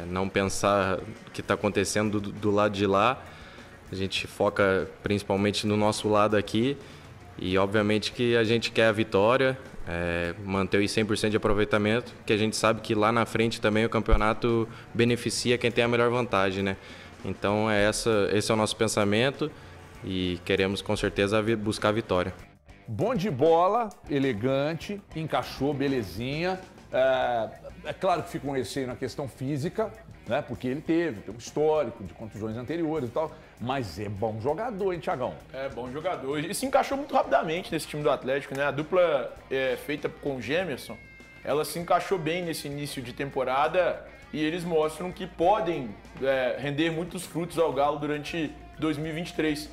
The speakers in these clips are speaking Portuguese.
Não pensar o que está acontecendo do lado de lá. A gente foca principalmente no nosso lado aqui e obviamente que a gente quer a vitória, manter os 100% de aproveitamento, que a gente sabe que lá na frente também o campeonato beneficia quem tem a melhor vantagem, né? Então esse é o nosso pensamento e queremos com certeza buscar a vitória. Bom de bola, elegante, encaixou, belezinha. É claro que fica um receio na questão física, né? Porque ele tem um histórico de contusões anteriores e tal, mas é bom jogador, hein, Thiagão? É bom jogador. E se encaixou muito rapidamente nesse time do Atlético, né? A dupla feita com o Gemerson, ela se encaixou bem nesse início de temporada e eles mostram que podem render muitos frutos ao Galo durante 2023.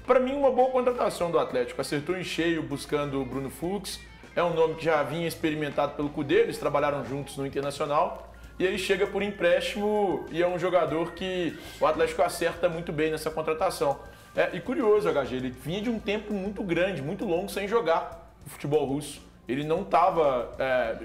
Para mim, uma boa contratação do Atlético. Acertou em cheio buscando o Bruno Fux. É um nome que já vinha experimentado pelo Cudê, eles trabalharam juntos no Internacional. E ele chega por empréstimo e é um jogador que o Atlético acerta muito bem nessa contratação. E curioso, HG, ele vinha de um tempo muito grande, muito longo sem jogar o futebol russo. Ele não estava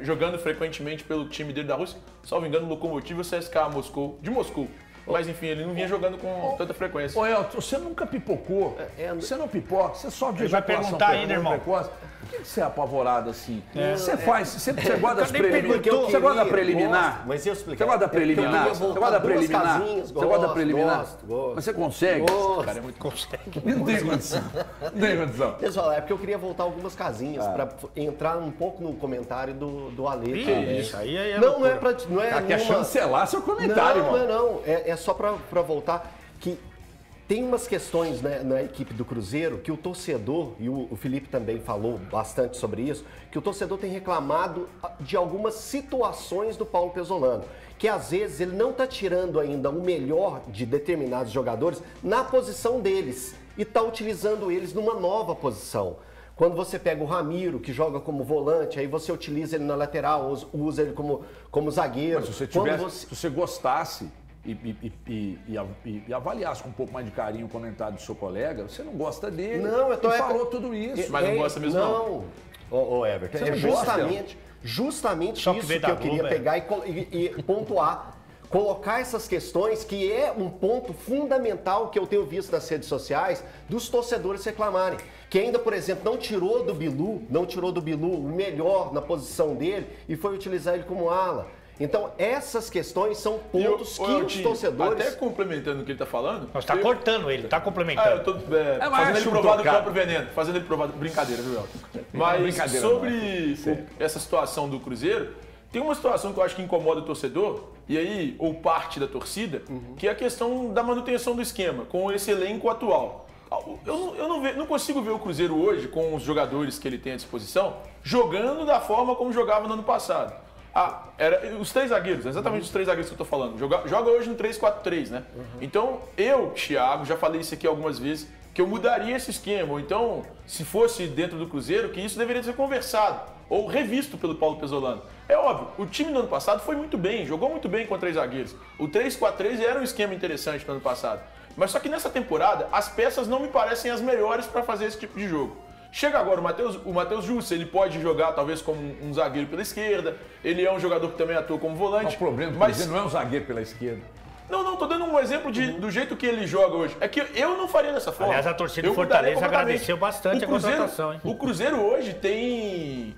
jogando frequentemente pelo time dele da Rússia, salvo engano, Lokomotiv CSKA Moscou, de Moscou. Mas enfim, ele não vinha jogando com tanta frequência. Ô Elton, você nunca pipocou? Você não pipoca? Você só viu vai perguntar ainda, irmão. Por que você é apavorado assim? Você gosta das preliminares? Você gosta da preliminar? Mas eu expliquei. Você gosta da preliminar? Você gosta da preliminar? Você gosta da preliminar? Gosto. Mas você consegue? Gosto. Cara, é muito consegue. Não tem condição. Não tem condição. Pessoal, é porque eu queria voltar algumas casinhas para entrar um pouco no comentário do Ale. Isso aí não é pra. Não é cara, quer chancelar seu comentário, não, irmão. É só para voltar que tem umas questões, né, na equipe do Cruzeiro que o torcedor, e o Felipe também falou bastante sobre isso, que o torcedor tem reclamado de algumas situações do Paulo Pesolano, que às vezes ele não está tirando ainda o melhor de determinados jogadores na posição deles e está utilizando eles numa nova posição. Quando você pega o Ramiro, que joga como volante, aí você utiliza ele na lateral, usa ele como zagueiro. Mas se você gostasse e avaliasse com um pouco mais de carinho o comentário do seu colega, você não gosta dele. Não, falou tudo isso. Mas não gosta mesmo não. Ô Everton, é justamente isso que eu queria pegar e pontuar. Colocar essas questões, que é um ponto fundamental que eu tenho visto nas redes sociais, dos torcedores reclamarem. Que ainda, por exemplo, não tirou do Bilu o melhor na posição dele e foi utilizar ele como ala. Então, essas questões são pontos que os torcedores... Até complementando o que ele está falando... Você está cortando ele, está complementando. Eu estou fazendo ele provar do próprio veneno. Fazendo ele provar... Brincadeira, viu, Elton? Mas sobre essa situação do Cruzeiro, tem uma situação que eu acho que incomoda o torcedor, e aí, ou parte da torcida, que é a questão da manutenção do esquema, com esse elenco atual. Eu não consigo ver o Cruzeiro hoje, com os jogadores que ele tem à disposição, jogando da forma como jogava no ano passado. Era os três zagueiros, exatamente os três zagueiros que eu tô falando. Joga hoje no 3-4-3, né? Então, Thiago, já falei isso aqui algumas vezes, que eu mudaria esse esquema. Ou então, se fosse dentro do Cruzeiro, que isso deveria ser conversado ou revisto pelo Paulo Pesolano. É óbvio, o time no ano passado foi muito bem, jogou muito bem com três zagueiros. O 3-4-3 era um esquema interessante no ano passado. Mas só que nessa temporada, as peças não me parecem as melhores para fazer esse tipo de jogo. Chega agora o Matheus Jussa, ele pode jogar talvez como um zagueiro pela esquerda, ele é um jogador que também atua como volante. O problema é não é um zagueiro pela esquerda. Não, tô dando um exemplo do jeito que ele joga hoje. É que eu não faria dessa forma. Aliás, a torcida do Fortaleza agradeceu bastante a contratação, hein? O Cruzeiro hoje tem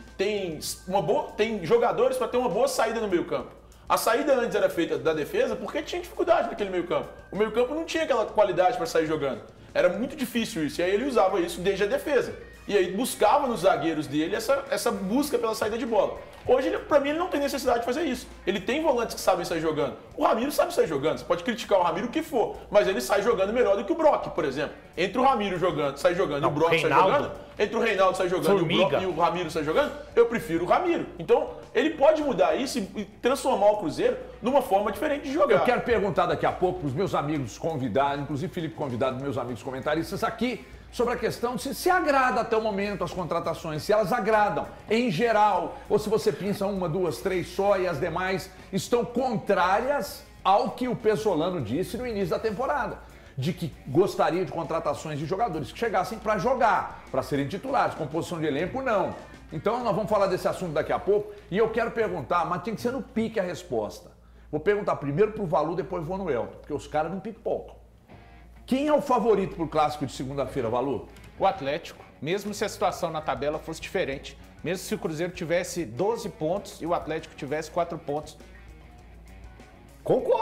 jogadores para ter uma boa saída no meio-campo. A saída antes era feita da defesa porque tinha dificuldade naquele meio-campo. O meio-campo não tinha aquela qualidade para sair jogando. Era muito difícil isso. E aí ele usava isso desde a defesa. E aí buscava nos zagueiros dele essa busca pela saída de bola. Hoje, pra mim, ele não tem necessidade de fazer isso. Ele tem volantes que sabem sair jogando. O Ramiro sabe sair jogando. Você pode criticar o Ramiro o que for, mas ele sai jogando melhor do que o Brock, por exemplo. Entre o Ramiro sai jogando e o Brock sai jogando, entre o Reinaldo sai jogando e o Ramiro sai jogando, eu prefiro o Ramiro. Então, ele pode mudar isso e transformar o Cruzeiro numa forma diferente de jogar. Eu quero perguntar daqui a pouco para os meus amigos convidados, inclusive Felipe convidado, meus amigos comentaristas aqui, sobre a questão de se agrada até o momento as contratações, se elas agradam em geral, ou se você pensa uma, duas, três só e as demais estão contrárias ao que o Pesolano disse no início da temporada, de que gostaria de contratações de jogadores que chegassem para jogar, para serem titulares, composição de elenco, não. Então nós vamos falar desse assunto daqui a pouco e eu quero perguntar, mas tem que ser no pique a resposta. Vou perguntar primeiro pro Valu, depois vou no Elton, porque os caras não pipocam. Quem é o favorito pro clássico de segunda-feira, Valu? O Atlético, mesmo se a situação na tabela fosse diferente. Mesmo se o Cruzeiro tivesse 12 pontos e o Atlético tivesse 4 pontos. Concordo.